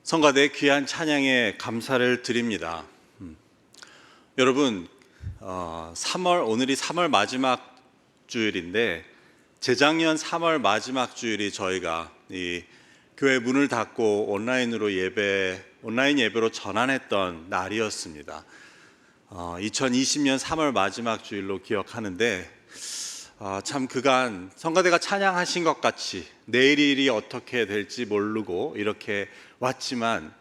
성가대 귀한 찬양에 감사를 드립니다. 여러분, 오늘이 3월 마지막 주일인데 재작년 3월 마지막 주일이 저희가 이 교회 문을 닫고 온라인 예배로 전환했던 날이었습니다. 2020년 3월 마지막 주일로 기억하는데 참 그간 성가대가 찬양하신 것 같이 내일 일이 어떻게 될지 모르고 이렇게 왔지만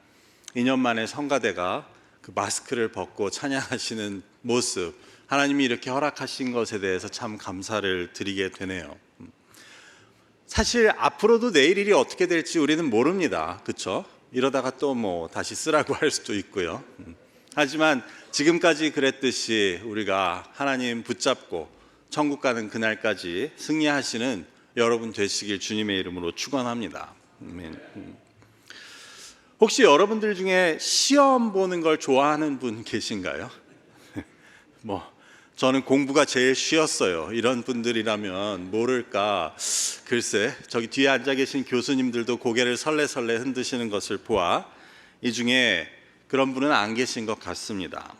2년 만에 성가대가 그 마스크를 벗고 찬양하시는 모습, 하나님이 이렇게 허락하신 것에 대해서 참 감사를 드리게 되네요. 사실 앞으로도 내일 일이 어떻게 될지 우리는 모릅니다. 그렇죠? 이러다가 또 다시 쓰라고 할 수도 있고요. 하지만 지금까지 그랬듯이 우리가 하나님 붙잡고 천국 가는 그날까지 승리하시는 여러분 되시길 주님의 이름으로 축원합니다. 혹시 여러분들 중에 시험 보는 걸 좋아하는 분 계신가요? 저는 공부가 제일 쉬웠어요. 이런 분들이라면 모를까. 글쎄, 저기 뒤에 앉아 계신 교수님들도 고개를 설레설레 흔드시는 것을 보아 이 중에 그런 분은 안 계신 것 같습니다.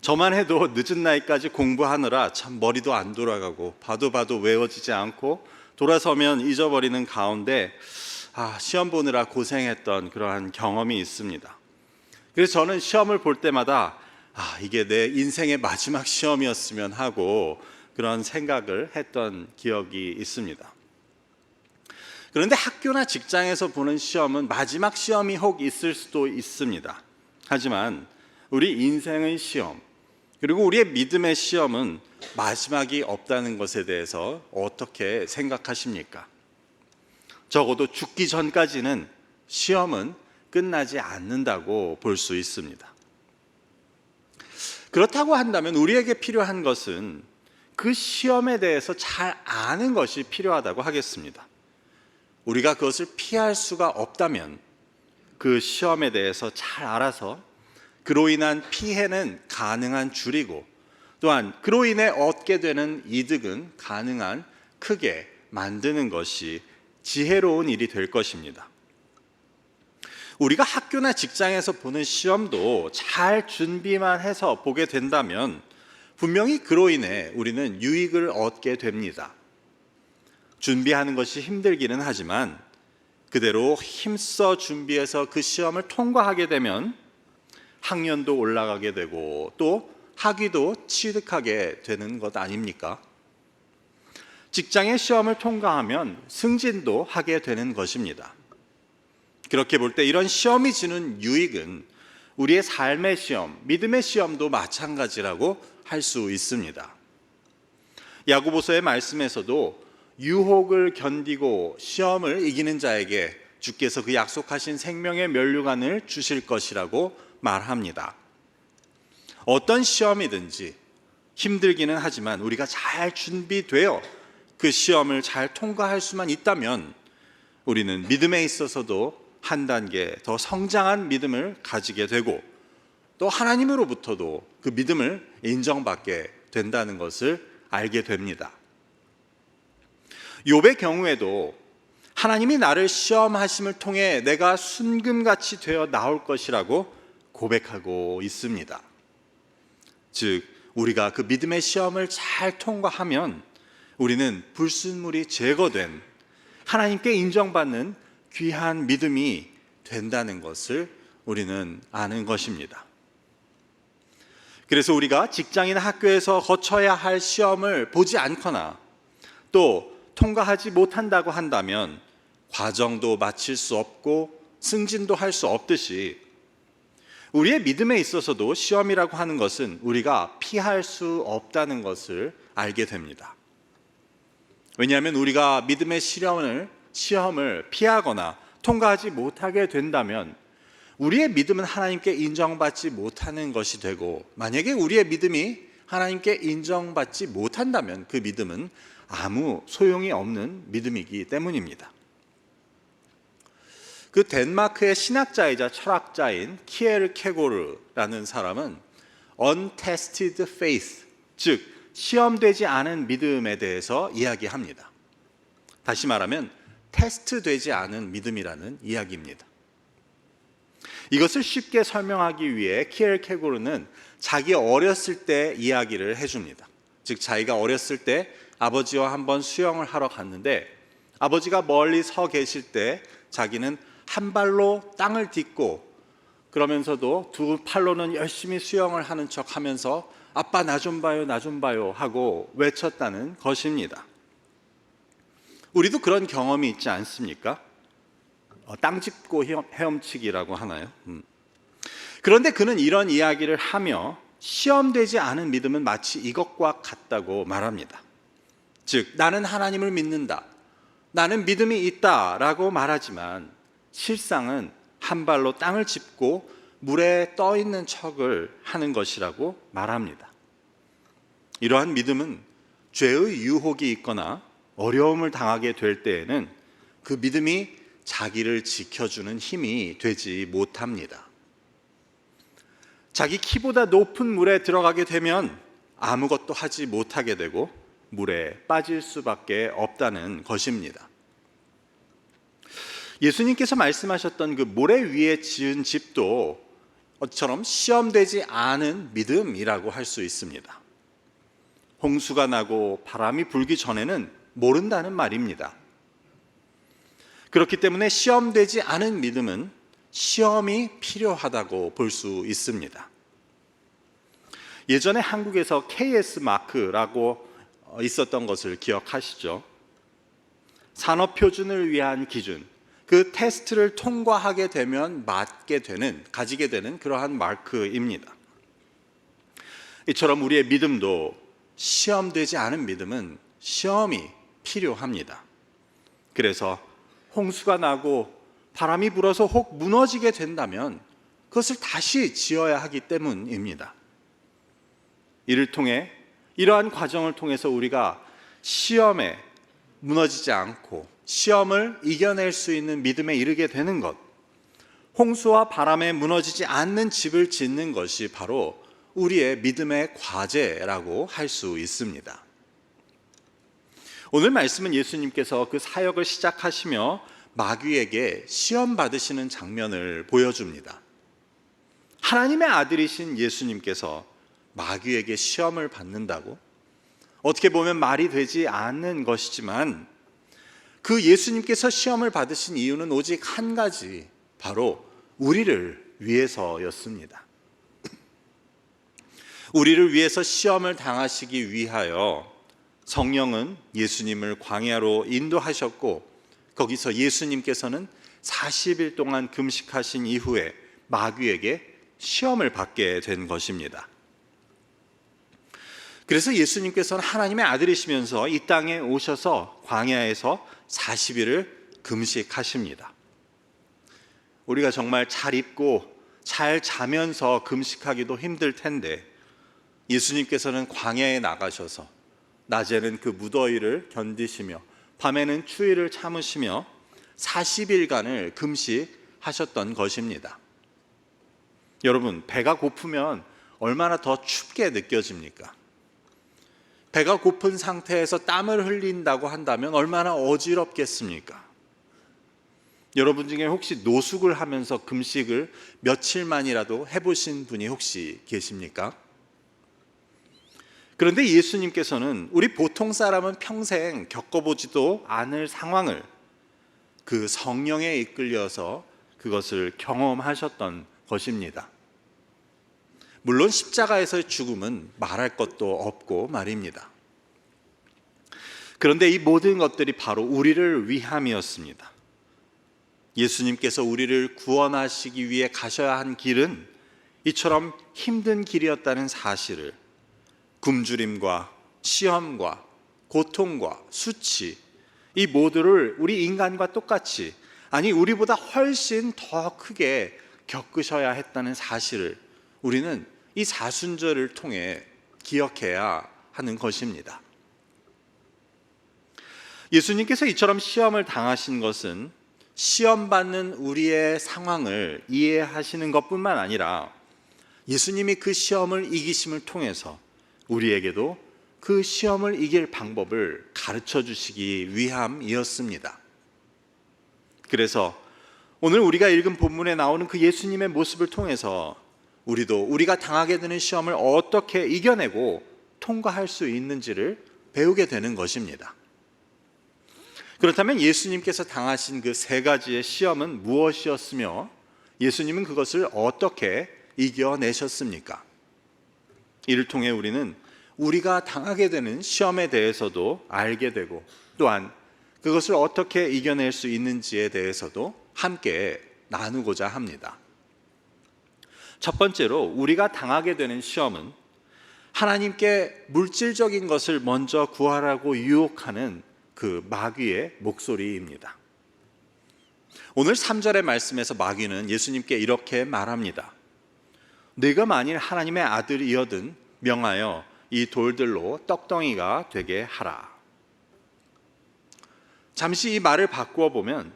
저만 해도 늦은 나이까지 공부하느라 참 머리도 안 돌아가고 봐도 외워지지 않고 돌아서면 잊어버리는 가운데 시험 보느라 고생했던 그러한 경험이 있습니다. 그래서 저는 시험을 볼 때마다 이게 내 인생의 마지막 시험이었으면 하고 그런 생각을 했던 기억이 있습니다. 그런데 학교나 직장에서 보는 시험은 마지막 시험이 혹 있을 수도 있습니다. 하지만 우리 인생의 시험, 그리고 우리의 믿음의 시험은 마지막이 없다는 것에 대해서 어떻게 생각하십니까? 적어도 죽기 전까지는 시험은 끝나지 않는다고 볼 수 있습니다. 그렇다고 한다면 우리에게 필요한 것은 그 시험에 대해서 잘 아는 것이 필요하다고 하겠습니다. 우리가 그것을 피할 수가 없다면 그 시험에 대해서 잘 알아서 그로 인한 피해는 가능한 줄이고 또한 그로 인해 얻게 되는 이득은 가능한 크게 만드는 것이 지혜로운 일이 될 것입니다. 우리가 학교나 직장에서 보는 시험도 잘 준비만 해서 보게 된다면 분명히 그로 인해 우리는 유익을 얻게 됩니다. 준비하는 것이 힘들기는 하지만 그대로 힘써 준비해서 그 시험을 통과하게 되면 학년도 올라가게 되고 또 학위도 취득하게 되는 것 아닙니까? 직장의 시험을 통과하면 승진도 하게 되는 것입니다. 그렇게 볼 때 이런 시험이 주는 유익은 우리의 삶의 시험, 믿음의 시험도 마찬가지라고 할 수 있습니다. 야고보서의 말씀에서도 유혹을 견디고 시험을 이기는 자에게 주께서 그 약속하신 생명의 면류관을 주실 것이라고 말합니다. 어떤 시험이든지 힘들기는 하지만 우리가 잘 준비되어 그 시험을 잘 통과할 수만 있다면 우리는 믿음에 있어서도 한 단계 더 성장한 믿음을 가지게 되고 또 하나님으로부터도 그 믿음을 인정받게 된다는 것을 알게 됩니다. 욥의 경우에도 하나님이 나를 시험하심을 통해 내가 순금같이 되어 나올 것이라고 고백하고 있습니다. 즉 우리가 그 믿음의 시험을 잘 통과하면 우리는 불순물이 제거된 하나님께 인정받는 귀한 믿음이 된다는 것을 우리는 아는 것입니다. 그래서 우리가 직장이나 학교에서 거쳐야 할 시험을 보지 않거나 또 통과하지 못한다고 한다면 과정도 마칠 수 없고 승진도 할 수 없듯이 우리의 믿음에 있어서도 시험이라고 하는 것은 우리가 피할 수 없다는 것을 알게 됩니다. 왜냐하면 우리가 믿음의 시험을 피하거나 통과하지 못하게 된다면 우리의 믿음은 하나님께 인정받지 못하는 것이 되고 만약에 우리의 믿음이 하나님께 인정받지 못한다면 그 믿음은 아무 소용이 없는 믿음이기 때문입니다. 그 덴마크의 신학자이자 철학자인 키에르케고르라는 사람은 untested faith, 즉 시험되지 않은 믿음에 대해서 이야기합니다. 다시 말하면 테스트되지 않은 믿음이라는 이야기입니다. 이것을 쉽게 설명하기 위해 키엘케고르는 자기 어렸을 때 이야기를 해줍니다. 즉 자기가 어렸을 때 아버지와 한번 수영을 하러 갔는데 아버지가 멀리 서 계실 때 자기는 한 발로 땅을 딛고 그러면서도 두 팔로는 열심히 수영을 하는 척 하면서 아빠 나 좀 봐요, 나 좀 봐요 하고 외쳤다는 것입니다. 우리도 그런 경험이 있지 않습니까? 땅 짚고 헤엄치기라고 하나요? 그런데 그는 이런 이야기를 하며 시험되지 않은 믿음은 마치 이것과 같다고 말합니다. 즉 나는 하나님을 믿는다, 나는 믿음이 있다라고 말하지만 실상은 한 발로 땅을 짚고 물에 떠 있는 척을 하는 것이라고 말합니다. 이러한 믿음은 죄의 유혹이 있거나 어려움을 당하게 될 때에는 그 믿음이 자기를 지켜주는 힘이 되지 못합니다. 자기 키보다 높은 물에 들어가게 되면 아무것도 하지 못하게 되고 물에 빠질 수밖에 없다는 것입니다. 예수님께서 말씀하셨던 그 모래 위에 지은 집도 어처럼 시험되지 않은 믿음이라고 할 수 있습니다. 홍수가 나고 바람이 불기 전에는 모른다는 말입니다. 그렇기 때문에 시험되지 않은 믿음은 시험이 필요하다고 볼 수 있습니다. 예전에 한국에서 KS 마크라고 있었던 것을 기억하시죠? 산업표준을 위한 기준, 그 테스트를 통과하게 되면 가지게 되는 그러한 마크입니다. 이처럼 우리의 믿음도 시험되지 않은 믿음은 시험이 필요합니다. 그래서 홍수가 나고 바람이 불어서 혹 무너지게 된다면 그것을 다시 지어야 하기 때문입니다. 이러한 과정을 통해서 우리가 시험에 무너지지 않고 시험을 이겨낼 수 있는 믿음에 이르게 되는 것, 홍수와 바람에 무너지지 않는 집을 짓는 것이 바로 우리의 믿음의 과제라고 할 수 있습니다. 오늘 말씀은 예수님께서 그 사역을 시작하시며 마귀에게 시험 받으시는 장면을 보여줍니다. 하나님의 아들이신 예수님께서 마귀에게 시험을 받는다고? 어떻게 보면 말이 되지 않는 것이지만 그 예수님께서 시험을 받으신 이유는 오직 한 가지, 바로 우리를 위해서였습니다. 우리를 위해서 시험을 당하시기 위하여 성령은 예수님을 광야로 인도하셨고 거기서 예수님께서는 40일 동안 금식하신 이후에 마귀에게 시험을 받게 된 것입니다. 그래서 예수님께서는 하나님의 아들이시면서 이 땅에 오셔서 광야에서 40일을 금식하십니다. 우리가 정말 잘 입고 잘 자면서 금식하기도 힘들 텐데 예수님께서는 광야에 나가셔서 낮에는 그 무더위를 견디시며 밤에는 추위를 참으시며 40일간을 금식하셨던 것입니다. 여러분, 배가 고프면 얼마나 더 춥게 느껴집니까? 배가 고픈 상태에서 땀을 흘린다고 한다면 얼마나 어지럽겠습니까? 여러분 중에 혹시 노숙을 하면서 금식을 며칠만이라도 해보신 분이 혹시 계십니까? 그런데 예수님께서는 우리 보통 사람은 평생 겪어보지도 않을 상황을 그 성령에 이끌려서 그것을 경험하셨던 것입니다. 물론 십자가에서의 죽음은 말할 것도 없고 말입니다. 그런데 이 모든 것들이 바로 우리를 위함이었습니다. 예수님께서 우리를 구원하시기 위해 가셔야 한 길은 이처럼 힘든 길이었다는 사실을 굶주림과 시험과 고통과 수치, 이 모두를 우리 인간과 똑같이, 아니 우리보다 훨씬 더 크게 겪으셔야 했다는 사실을 우리는 이 사순절을 통해 기억해야 하는 것입니다. 예수님께서 이처럼 시험을 당하신 것은 시험받는 우리의 상황을 이해하시는 것뿐만 아니라 예수님이 그 시험을 이기심을 통해서 우리에게도 그 시험을 이길 방법을 가르쳐 주시기 위함이었습니다. 그래서 오늘 우리가 읽은 본문에 나오는 그 예수님의 모습을 통해서 우리도 우리가 당하게 되는 시험을 어떻게 이겨내고 통과할 수 있는지를 배우게 되는 것입니다. 그렇다면 예수님께서 당하신 그 세 가지의 시험은 무엇이었으며 예수님은 그것을 어떻게 이겨내셨습니까? 이를 통해 우리는 우리가 당하게 되는 시험에 대해서도 알게 되고 또한 그것을 어떻게 이겨낼 수 있는지에 대해서도 함께 나누고자 합니다. 첫 번째로 우리가 당하게 되는 시험은 하나님께 물질적인 것을 먼저 구하라고 유혹하는 그 마귀의 목소리입니다. 오늘 3절의 말씀에서 마귀는 예수님께 이렇게 말합니다. 네가 만일 하나님의 아들이어든 명하여 이 돌들로 떡덩이가 되게 하라. 잠시 이 말을 바꾸어 보면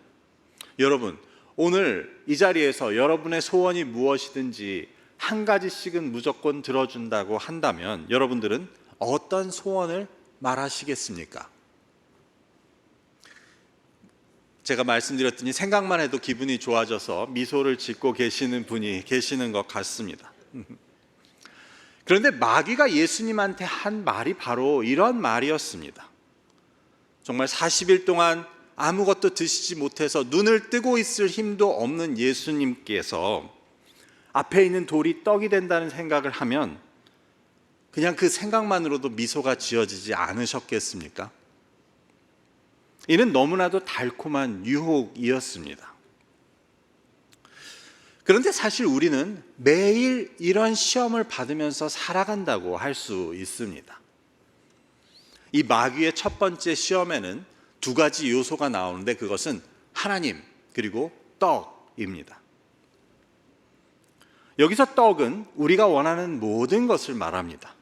여러분, 오늘 이 자리에서 여러분의 소원이 무엇이든지 한 가지씩은 무조건 들어준다고 한다면 여러분들은 어떤 소원을 말하시겠습니까? 제가 말씀드렸더니 생각만 해도 기분이 좋아져서 미소를 짓고 계시는 분이 계시는 것 같습니다. 그런데 마귀가 예수님한테 한 말이 바로 이런 말이었습니다. 정말 40일 동안 아무것도 드시지 못해서 눈을 뜨고 있을 힘도 없는 예수님께서 앞에 있는 돌이 떡이 된다는 생각을 하면 그냥 그 생각만으로도 미소가 지어지지 않으셨겠습니까? 이는 너무나도 달콤한 유혹이었습니다. 그런데 사실 우리는 매일 이런 시험을 받으면서 살아간다고 할 수 있습니다. 이 마귀의 첫 번째 시험에는 두 가지 요소가 나오는데 그것은 하나님 그리고 떡입니다. 여기서 떡은 우리가 원하는 모든 것을 말합니다.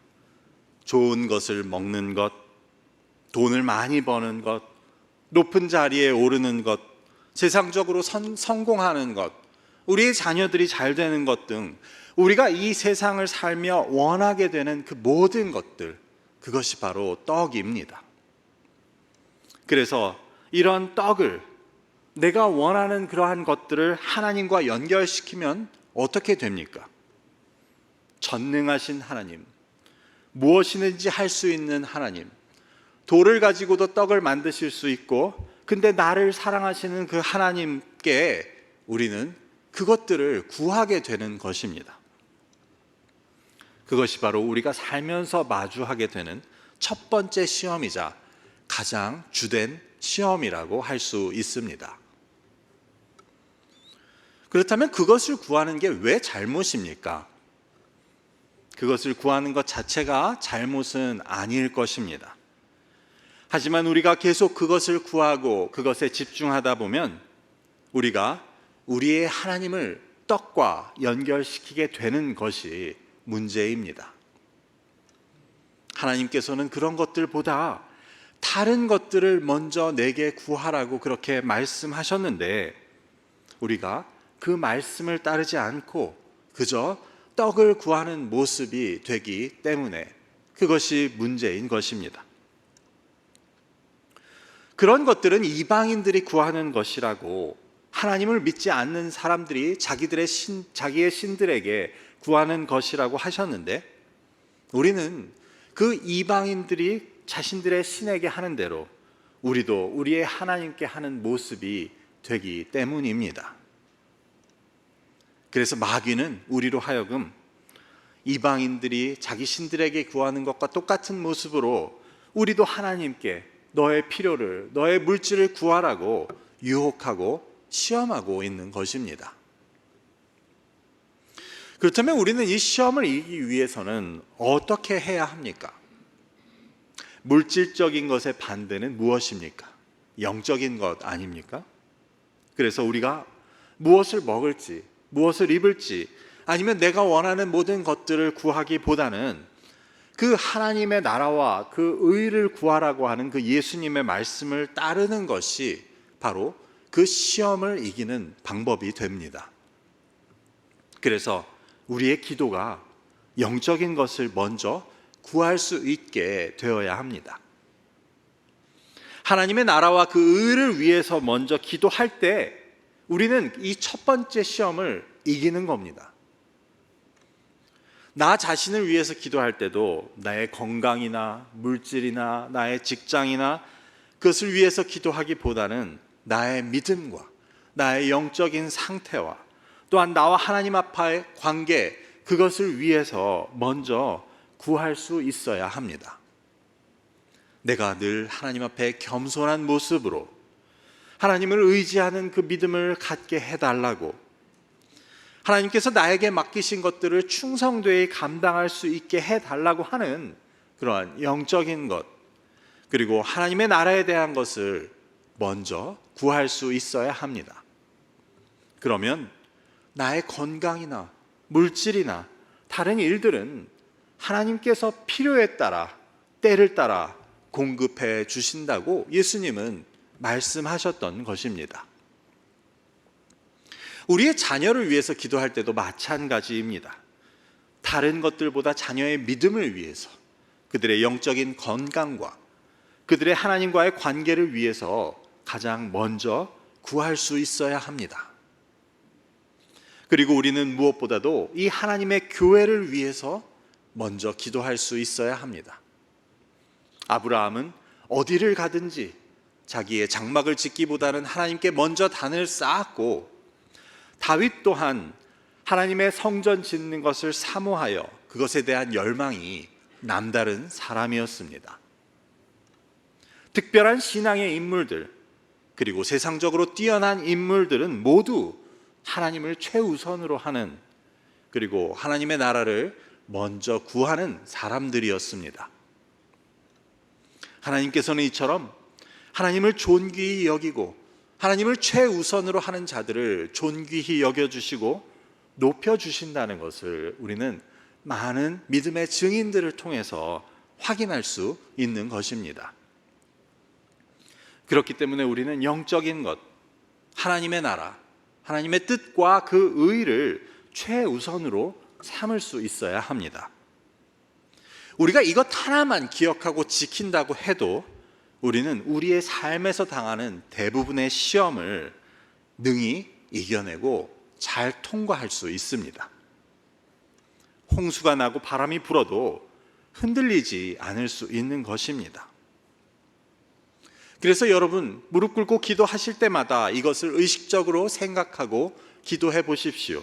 좋은 것을 먹는 것, 돈을 많이 버는 것, 높은 자리에 오르는 것, 세상적으로 성공하는 것, 우리의 자녀들이 잘 되는 것 등 우리가 이 세상을 살며 원하게 되는 그 모든 것들, 그것이 바로 떡입니다. 그래서 이런 떡을 내가 원하는 그러한 것들을 하나님과 연결시키면 어떻게 됩니까? 전능하신 하나님, 무엇이든지 할 수 있는 하나님, 돌을 가지고도 떡을 만드실 수 있고 근데 나를 사랑하시는 그 하나님께 우리는 그것들을 구하게 되는 것입니다. 그것이 바로 우리가 살면서 마주하게 되는 첫 번째 시험이자 가장 주된 시험이라고 할 수 있습니다. 그렇다면 그것을 구하는 게 왜 잘못입니까? 그것을 구하는 것 자체가 잘못은 아닐 것입니다. 하지만 우리가 계속 그것을 구하고 그것에 집중하다 보면 우리가 우리의 하나님을 떡과 연결시키게 되는 것이 문제입니다. 하나님께서는 그런 것들보다 다른 것들을 먼저 내게 구하라고 그렇게 말씀하셨는데 우리가 그 말씀을 따르지 않고 그저 떡을 구하는 모습이 되기 때문에 그것이 문제인 것입니다. 그런 것들은 이방인들이 구하는 것이라고 하나님을 믿지 않는 사람들이 자기의 신들에게 구하는 것이라고 하셨는데 우리는 그 이방인들이 자신들의 신에게 하는 대로 우리도 우리의 하나님께 하는 모습이 되기 때문입니다. 그래서 마귀는 우리로 하여금 이방인들이 자기 신들에게 구하는 것과 똑같은 모습으로 우리도 하나님께 너의 필요를, 너의 물질을 구하라고 유혹하고 시험하고 있는 것입니다. 그렇다면 우리는 이 시험을 이기기 위해서는 어떻게 해야 합니까? 물질적인 것의 반대는 무엇입니까? 영적인 것 아닙니까? 그래서 우리가 무엇을 먹을지, 무엇을 입을지, 아니면 내가 원하는 모든 것들을 구하기보다는 그 하나님의 나라와 그 의를 구하라고 하는 그 예수님의 말씀을 따르는 것이 바로 그 시험을 이기는 방법이 됩니다. 그래서 우리의 기도가 영적인 것을 먼저 구할 수 있게 되어야 합니다. 하나님의 나라와 그 의를 위해서 먼저 기도할 때 우리는 이 첫 번째 시험을 이기는 겁니다. 나 자신을 위해서 기도할 때도 나의 건강이나 물질이나 나의 직장이나 그것을 위해서 기도하기보다는 나의 믿음과 나의 영적인 상태와 또한 나와 하나님 앞의 관계, 그것을 위해서 먼저 구할 수 있어야 합니다. 내가 늘 하나님 앞에 겸손한 모습으로 하나님을 의지하는 그 믿음을 갖게 해달라고, 하나님께서 나에게 맡기신 것들을 충성되이 감당할 수 있게 해달라고 하는 그러한 영적인 것, 그리고 하나님의 나라에 대한 것을 먼저 구할 수 있어야 합니다. 그러면 나의 건강이나 물질이나 다른 일들은 하나님께서 필요에 따라 때를 따라 공급해 주신다고 예수님은 말씀하셨던 것입니다. 우리의 자녀를 위해서 기도할 때도 마찬가지입니다. 다른 것들보다 자녀의 믿음을 위해서, 그들의 영적인 건강과 그들의 하나님과의 관계를 위해서 가장 먼저 구할 수 있어야 합니다. 그리고 우리는 무엇보다도 이 하나님의 교회를 위해서 먼저 기도할 수 있어야 합니다. 아브라함은 어디를 가든지 자기의 장막을 짓기보다는 하나님께 먼저 단을 쌓았고, 다윗 또한 하나님의 성전 짓는 것을 사모하여 그것에 대한 열망이 남다른 사람이었습니다. 특별한 신앙의 인물들, 그리고 세상적으로 뛰어난 인물들은 모두 하나님을 최우선으로 하는, 그리고 하나님의 나라를 먼저 구하는 사람들이었습니다. 하나님께서는 이처럼 하나님을 존귀히 여기고 하나님을 최우선으로 하는 자들을 존귀히 여겨주시고 높여주신다는 것을 우리는 많은 믿음의 증인들을 통해서 확인할 수 있는 것입니다. 그렇기 때문에 우리는 영적인 것, 하나님의 나라, 하나님의 뜻과 그 의를 최우선으로 삼을 수 있어야 합니다. 우리가 이것 하나만 기억하고 지킨다고 해도 우리는 우리의 삶에서 당하는 대부분의 시험을 능히 이겨내고 잘 통과할 수 있습니다. 홍수가 나고 바람이 불어도 흔들리지 않을 수 있는 것입니다. 그래서 여러분, 무릎 꿇고 기도하실 때마다 이것을 의식적으로 생각하고 기도해 보십시오.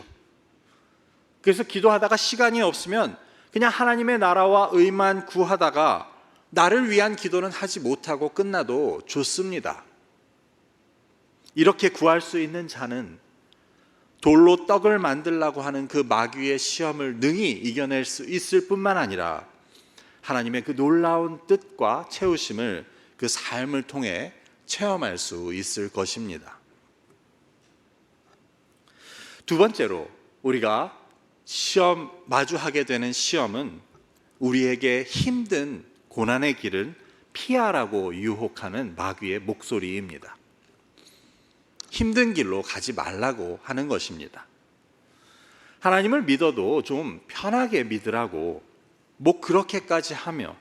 그래서 기도하다가 시간이 없으면 그냥 하나님의 나라와 의만 구하다가 나를 위한 기도는 하지 못하고 끝나도 좋습니다. 이렇게 구할 수 있는 자는 돌로 떡을 만들라고 하는 그 마귀의 시험을 능히 이겨낼 수 있을 뿐만 아니라 하나님의 그 놀라운 뜻과 채우심을 그 삶을 통해 체험할 수 있을 것입니다. 두 번째로, 우리가 마주하게 되는 시험은 우리에게 힘든 고난의 길을 피하라고 유혹하는 마귀의 목소리입니다. 힘든 길로 가지 말라고 하는 것입니다. 하나님을 믿어도 좀 편하게 믿으라고, 뭐 그렇게까지 하며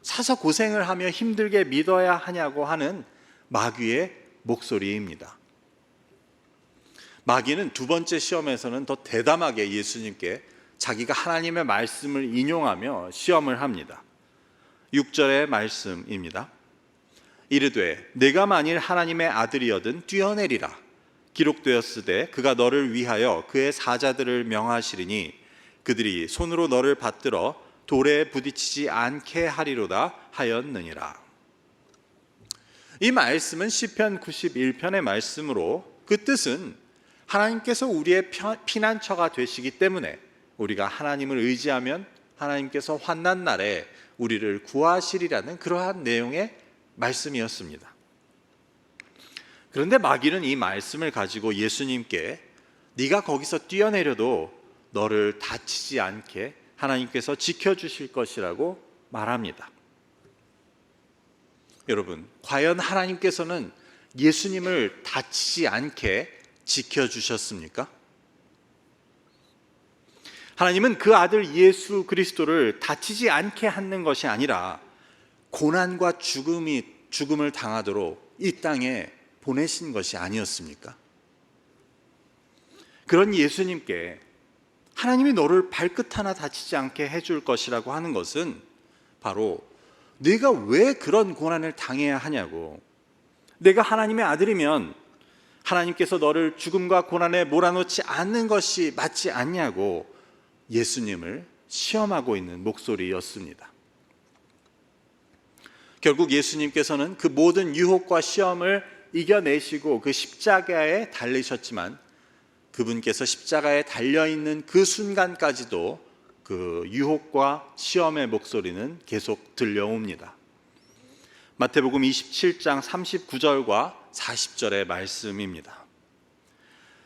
사서 고생을 하며 힘들게 믿어야 하냐고 하는 마귀의 목소리입니다. 마귀는 두 번째 시험에서는 더 대담하게 예수님께 자기가 하나님의 말씀을 인용하며 시험을 합니다. 6절의 말씀입니다. 이르되 내가 만일 하나님의 아들이여든 뛰어내리라. 기록되었으되 그가 너를 위하여 그의 사자들을 명하시리니 그들이 손으로 너를 받들어 돌에 부딪히지 않게 하리로다 하였느니라. 이 말씀은 시편 91편의 말씀으로, 그 뜻은 하나님께서 우리의 피난처가 되시기 때문에 우리가 하나님을 의지하면 하나님께서 환난 날에 우리를 구하시리라는 그러한 내용의 말씀이었습니다. 그런데 마귀는 이 말씀을 가지고 예수님께 네가 거기서 뛰어내려도 너를 다치지 않게 하나님께서 지켜주실 것이라고 말합니다. 여러분, 과연 하나님께서는 예수님을 다치지 않게 지켜주셨습니까? 하나님은 그 아들 예수 그리스도를 다치지 않게 하는 것이 아니라 고난과 죽음을 당하도록 이 땅에 보내신 것이 아니었습니까? 그런 예수님께 하나님이 너를 발끝 하나 다치지 않게 해줄 것이라고 하는 것은 바로 네가 왜 그런 고난을 당해야 하냐고, 내가 하나님의 아들이면 하나님께서 너를 죽음과 고난에 몰아넣지 않는 것이 맞지 않냐고 예수님을 시험하고 있는 목소리였습니다. 결국 예수님께서는 그 모든 유혹과 시험을 이겨내시고 그 십자가에 달리셨지만 그분께서 십자가에 달려있는 그 순간까지도 그 유혹과 시험의 목소리는 계속 들려옵니다. 마태복음 27장 39절과 40절의 말씀입니다.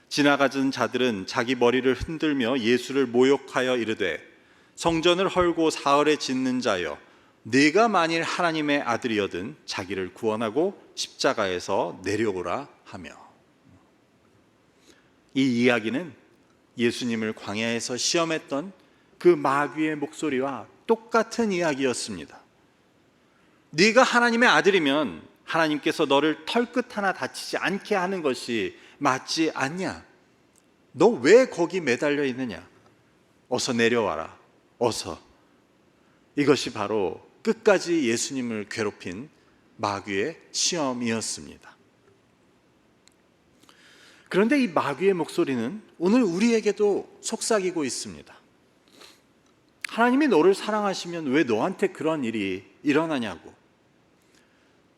지나가던 자들은 자기 머리를 흔들며 예수를 모욕하여 이르되 성전을 헐고 사흘에 짓는 자여, 네가 만일 하나님의 아들이여든 자기를 구원하고 십자가에서 내려오라 하며. 이 이야기는 예수님을 광야에서 시험했던 그 마귀의 목소리와 똑같은 이야기였습니다. 네가 하나님의 아들이면 하나님께서 너를 털끝 하나 다치지 않게 하는 것이 맞지 않냐? 너 왜 거기 매달려 있느냐? 어서 내려와라. 어서. 이것이 바로 끝까지 예수님을 괴롭힌 마귀의 시험이었습니다. 그런데 이 마귀의 목소리는 오늘 우리에게도 속삭이고 있습니다. 하나님이 너를 사랑하시면 왜 너한테 그런 일이 일어나냐고.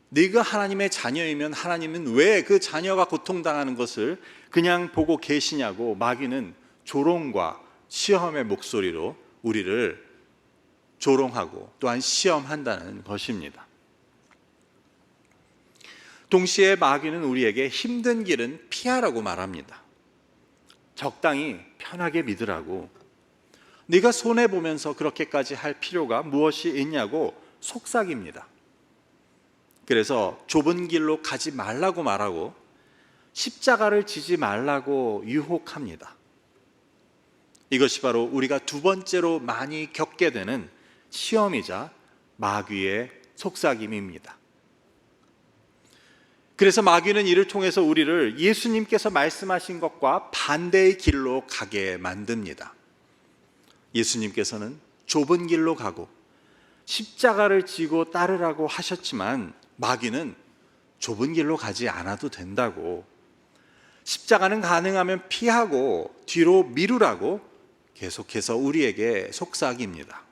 네가 하나님의 자녀이면 하나님은 왜 그 자녀가 고통당하는 것을 그냥 보고 계시냐고 마귀는 조롱과 시험의 목소리로 우리를 조롱하고 또한 시험한다는 것입니다. 동시에 마귀는 우리에게 힘든 길은 피하라고 말합니다. 적당히 편하게 믿으라고. 네가 손해보면서 그렇게까지 할 필요가 무엇이 있냐고 속삭입니다. 그래서 좁은 길로 가지 말라고 말하고 십자가를 지지 말라고 유혹합니다. 이것이 바로 우리가 두 번째로 많이 겪게 되는 시험이자 마귀의 속삭임입니다. 그래서 마귀는 이를 통해서 우리를 예수님께서 말씀하신 것과 반대의 길로 가게 만듭니다. 예수님께서는 좁은 길로 가고 십자가를 지고 따르라고 하셨지만 마귀는 좁은 길로 가지 않아도 된다고, 십자가는 가능하면 피하고 뒤로 미루라고 계속해서 우리에게 속삭입니다.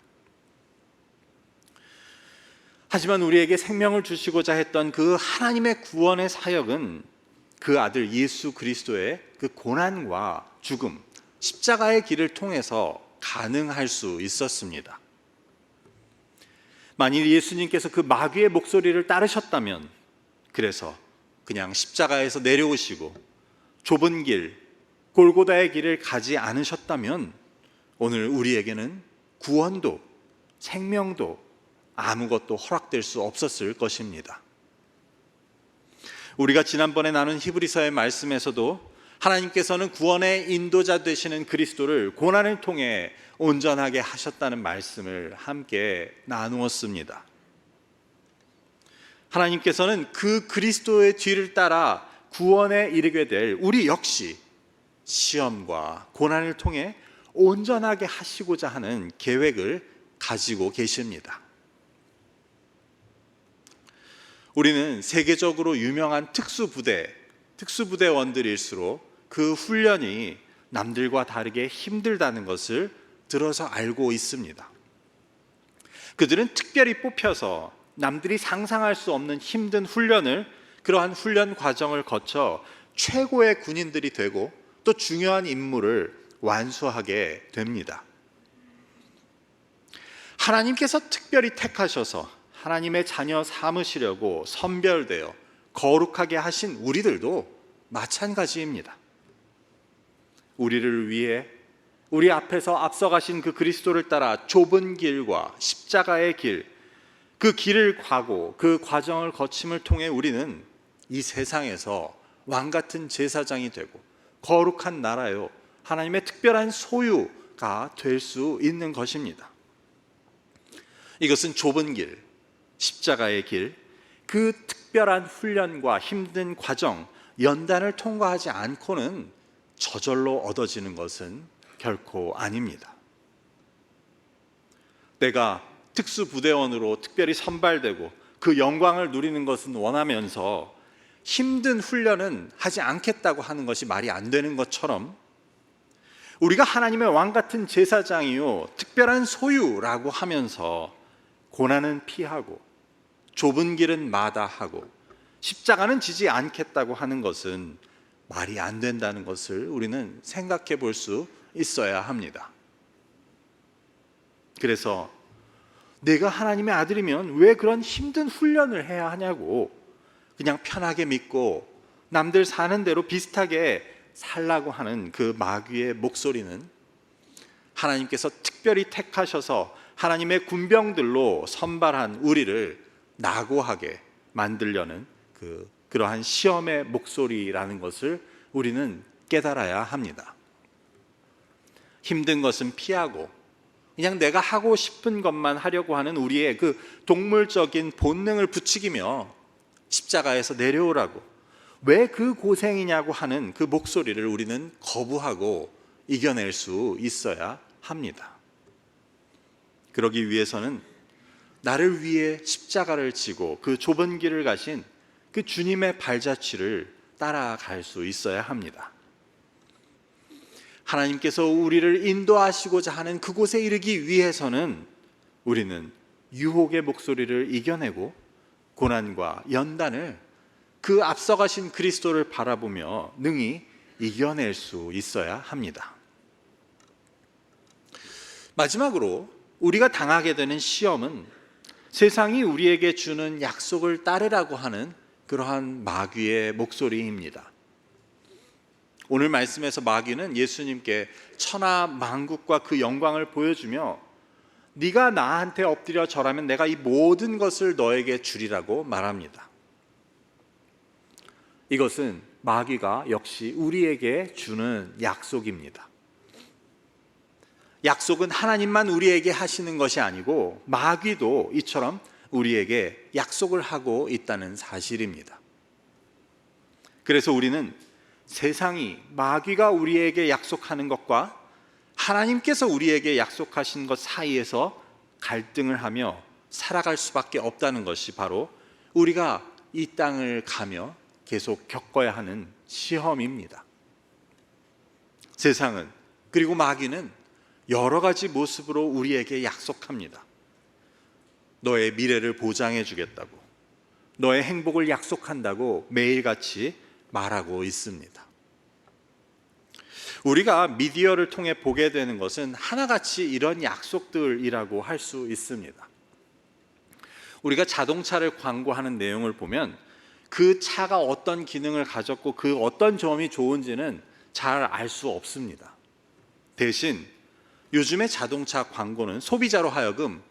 하지만 우리에게 생명을 주시고자 했던 그 하나님의 구원의 사역은 그 아들 예수 그리스도의 그 고난과 죽음, 십자가의 길을 통해서 가능할 수 있었습니다. 만일 예수님께서 그 마귀의 목소리를 따르셨다면, 그래서 그냥 십자가에서 내려오시고 좁은 길, 골고다의 길을 가지 않으셨다면 오늘 우리에게는 구원도 생명도 아무것도 허락될 수 없었을 것입니다. 우리가 지난번에 나눈 히브리서의 말씀에서도 하나님께서는 구원의 인도자 되시는 그리스도를 고난을 통해 온전하게 하셨다는 말씀을 함께 나누었습니다. 하나님께서는 그 그리스도의 뒤를 따라 구원에 이르게 될 우리 역시 시험과 고난을 통해 온전하게 하시고자 하는 계획을 가지고 계십니다. 우리는 세계적으로 유명한 특수부대원들일수록 그 훈련이 남들과 다르게 힘들다는 것을 들어서 알고 있습니다. 그들은 특별히 뽑혀서 남들이 상상할 수 없는 힘든 훈련을, 그러한 훈련 과정을 거쳐 최고의 군인들이 되고 또 중요한 임무를 완수하게 됩니다. 하나님께서 특별히 택하셔서 하나님의 자녀 삼으시려고 선별되어 거룩하게 하신 우리들도 마찬가지입니다. 우리를 위해 우리 앞에서 앞서가신 그 그리스도를 따라 좁은 길과 십자가의 길, 그 길을 가고 그 과정을 거침을 통해 우리는 이 세상에서 왕같은 제사장이 되고 거룩한 나라요 하나님의 특별한 소유가 될 수 있는 것입니다. 이것은 좁은 길, 십자가의 길, 그 특별한 훈련과 힘든 과정, 연단을 통과하지 않고는 저절로 얻어지는 것은 결코 아닙니다. 내가 특수부대원으로 특별히 선발되고 그 영광을 누리는 것은 원하면서 힘든 훈련은 하지 않겠다고 하는 것이 말이 안 되는 것처럼, 우리가 하나님의 왕 같은 제사장이요 특별한 소유라고 하면서 고난은 피하고 좁은 길은 마다하고 십자가는 지지 않겠다고 하는 것은 말이 안 된다는 것을 우리는 생각해 볼 수 있어야 합니다. 그래서 내가 하나님의 아들이면 왜 그런 힘든 훈련을 해야 하냐고, 그냥 편하게 믿고 남들 사는 대로 비슷하게 살라고 하는 그 마귀의 목소리는 하나님께서 특별히 택하셔서 하나님의 군병들로 선발한 우리를 낙오하게 만들려는 그러한 시험의 목소리라는 것을 우리는 깨달아야 합니다. 힘든 것은 피하고 그냥 내가 하고 싶은 것만 하려고 하는 우리의 그 동물적인 본능을 부추기며 십자가에서 내려오라고, 왜 그 고생이냐고 하는 그 목소리를 우리는 거부하고 이겨낼 수 있어야 합니다. 그러기 위해서는 나를 위해 십자가를 지고 그 좁은 길을 가신 그 주님의 발자취를 따라갈 수 있어야 합니다. 하나님께서 우리를 인도하시고자 하는 그곳에 이르기 위해서는 우리는 유혹의 목소리를 이겨내고 고난과 연단을 그 앞서가신 그리스도를 바라보며 능히 이겨낼 수 있어야 합니다. 마지막으로 우리가 당하게 되는 시험은 세상이 우리에게 주는 약속을 따르라고 하는 그러한 마귀의 목소리입니다. 오늘 말씀에서 마귀는 예수님께 천하 만국과 그 영광을 보여주며 네가 나한테 엎드려 절하면 내가 이 모든 것을 너에게 주리라고 말합니다. 이것은 마귀가 역시 우리에게 주는 약속입니다. 약속은 하나님만 우리에게 하시는 것이 아니고 마귀도 이처럼 우리에게 약속을 하고 있다는 사실입니다. 그래서 우리는 세상이 마귀가 우리에게 약속하는 것과 하나님께서 우리에게 약속하신 것 사이에서 갈등을 하며 살아갈 수밖에 없다는 것이 바로 우리가 이 땅을 가며 계속 겪어야 하는 시험입니다. 세상은, 그리고 마귀는 여러 가지 모습으로 우리에게 약속합니다. 너의 미래를 보장해 주겠다고, 너의 행복을 약속한다고 매일같이 말하고 있습니다. 우리가 미디어를 통해 보게 되는 것은 하나같이 이런 약속들이라고 할 수 있습니다. 우리가 자동차를 광고하는 내용을 보면 그 차가 어떤 기능을 가졌고 그 어떤 점이 좋은지는 잘 알 수 없습니다. 대신 요즘의 자동차 광고는 소비자로 하여금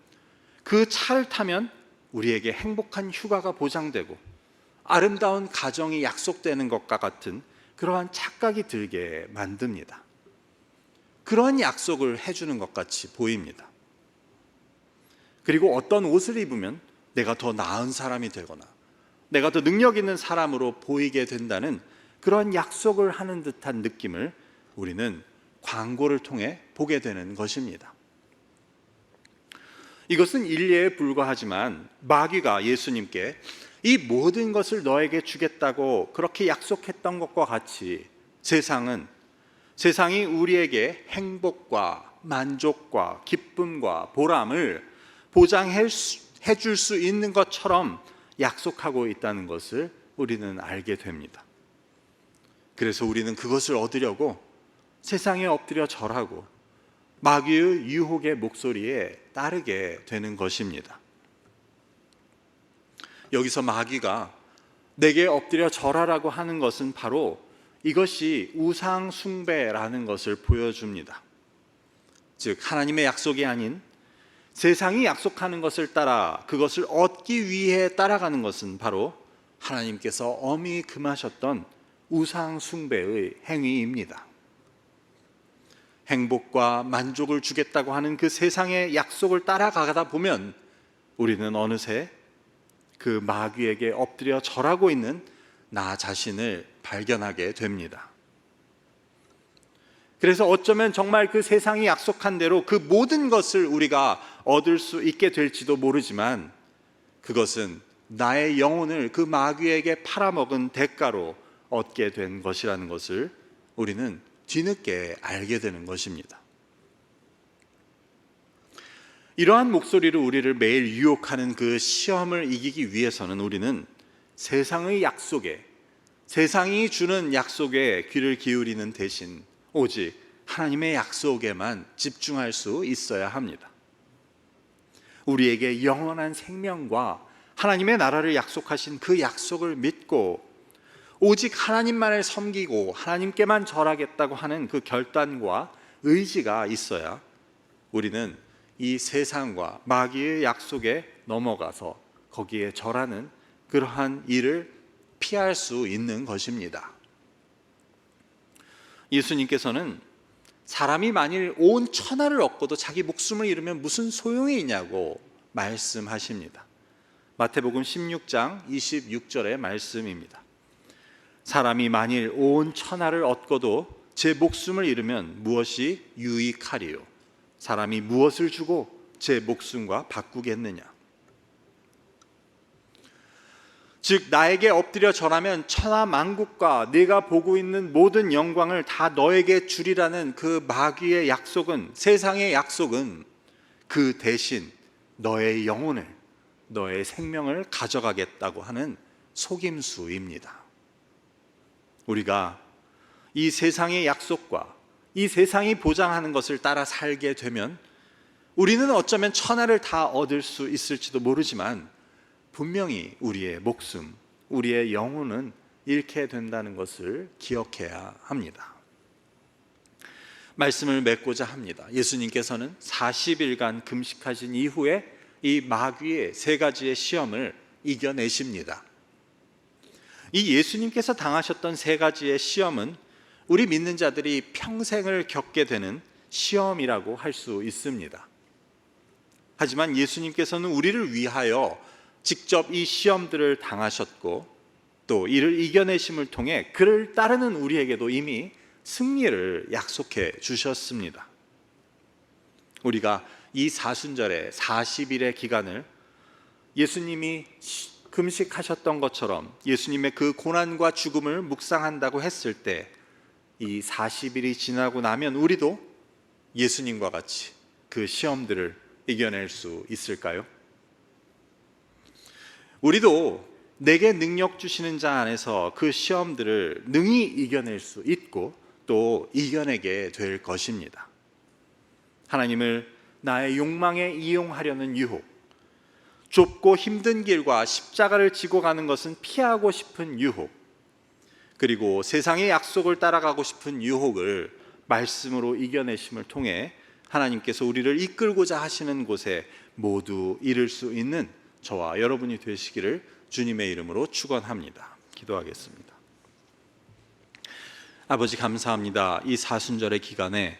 그 차를 타면 우리에게 행복한 휴가가 보장되고 아름다운 가정이 약속되는 것과 같은 그러한 착각이 들게 만듭니다. 그러한 약속을 해주는 것 같이 보입니다. 그리고 어떤 옷을 입으면 내가 더 나은 사람이 되거나 내가 더 능력 있는 사람으로 보이게 된다는 그러한 약속을 하는 듯한 느낌을 우리는 광고를 통해 보게 되는 것입니다. 이것은 일례에 불과하지만 마귀가 예수님께 이 모든 것을 너에게 주겠다고 그렇게 약속했던 것과 같이 세상이 우리에게 행복과 만족과 기쁨과 보람을 보장해 줄 수 있는 것처럼 약속하고 있다는 것을 우리는 알게 됩니다. 그래서 우리는 그것을 얻으려고 세상에 엎드려 절하고 마귀의 유혹의 목소리에 따르게 되는 것입니다. 여기서 마귀가 내게 엎드려 절하라고 하는 것은 바로 이것이 우상 숭배라는 것을 보여줍니다. 즉 하나님의 약속이 아닌 세상이 약속하는 것을 따라 그것을 얻기 위해 따라가는 것은 바로 하나님께서 엄히 금하셨던 우상 숭배의 행위입니다. 행복과 만족을 주겠다고 하는 그 세상의 약속을 따라가다 보면 우리는 어느새 그 마귀에게 엎드려 절하고 있는 나 자신을 발견하게 됩니다. 그래서 어쩌면 정말 그 세상이 약속한 대로 그 모든 것을 우리가 얻을 수 있게 될지도 모르지만, 그것은 나의 영혼을 그 마귀에게 팔아먹은 대가로 얻게 된 것이라는 것을 우리는 뒤늦게 알게 되는 것입니다. 이러한 목소리로 우리를 매일 유혹하는 그 시험을 이기기 위해서는 우리는 세상의 약속에, 세상이 주는 약속에 귀를 기울이는 대신 오직 하나님의 약속에만 집중할 수 있어야 합니다. 우리에게 영원한 생명과 하나님의 나라를 약속하신 그 약속을 믿고 오직 하나님만을 섬기고 하나님께만 절하겠다고 하는 그 결단과 의지가 있어야 우리는 이 세상과 마귀의 약속에 넘어가서 거기에 절하는 그러한 일을 피할 수 있는 것입니다. 예수님께서는 사람이 만일 온 천하를 얻고도 자기 목숨을 잃으면 무슨 소용이 있냐고 말씀하십니다. 마태복음 16장 26절의 말씀입니다. 사람이 만일 온 천하를 얻고도 제 목숨을 잃으면 무엇이 유익하리요? 사람이 무엇을 주고 제 목숨과 바꾸겠느냐? 즉 나에게 엎드려 절하면 천하 만국과 네가 보고 있는 모든 영광을 다 너에게 주리라는 그 마귀의 약속은, 세상의 약속은 그 대신 너의 영혼을, 너의 생명을 가져가겠다고 하는 속임수입니다. 우리가 이 세상의 약속과 이 세상이 보장하는 것을 따라 살게 되면 우리는 어쩌면 천하를 다 얻을 수 있을지도 모르지만 분명히 우리의 목숨, 우리의 영혼은 잃게 된다는 것을 기억해야 합니다. 말씀을 맺고자 합니다. 예수님께서는 40일간 금식하신 이후에 이 마귀의 세 가지의 시험을 이겨내십니다. 이 예수님께서 당하셨던 세 가지의 시험은 우리 믿는 자들이 평생을 겪게 되는 시험이라고 할 수 있습니다. 하지만 예수님께서는 우리를 위하여 직접 이 시험들을 당하셨고 또 이를 이겨내심을 통해 그를 따르는 우리에게도 이미 승리를 약속해 주셨습니다. 우리가 이 사순절의 40일의 기간을 예수님이 금식하셨던 것처럼 예수님의 그 고난과 죽음을 묵상한다고 했을 때 이 40일이 지나고 나면 우리도 예수님과 같이 그 시험들을 이겨낼 수 있을까요? 우리도 내게 능력 주시는 자 안에서 그 시험들을 능히 이겨낼 수 있고 또 이겨내게 될 것입니다. 하나님을 나의 욕망에 이용하려는 유혹, 좁고 힘든 길과 십자가를 지고 가는 것은 피하고 싶은 유혹, 그리고 세상의 약속을 따라가고 싶은 유혹을 말씀으로 이겨내심을 통해 하나님께서 우리를 이끌고자 하시는 곳에 모두 이룰 수 있는 저와 여러분이 되시기를 주님의 이름으로 축원합니다. 기도하겠습니다. 아버지 감사합니다. 이 사순절의 기간에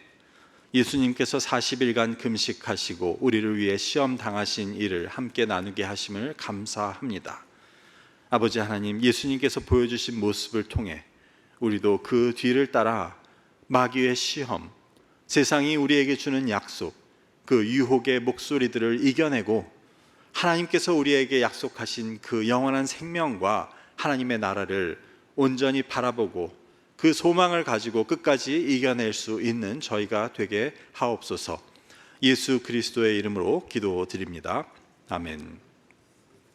예수님께서 40일간 금식하시고 우리를 위해 시험 당하신 일을 함께 나누게 하심을 감사합니다. 아버지 하나님, 예수님께서 보여주신 모습을 통해 우리도 그 뒤를 따라 마귀의 시험, 세상이 우리에게 주는 약속, 그 유혹의 목소리들을 이겨내고 하나님께서 우리에게 약속하신 그 영원한 생명과 하나님의 나라를 온전히 바라보고 그 소망을 가지고 끝까지 이겨낼 수 있는 저희가 되게 하옵소서. 예수 그리스도의 이름으로 기도드립니다. 아멘.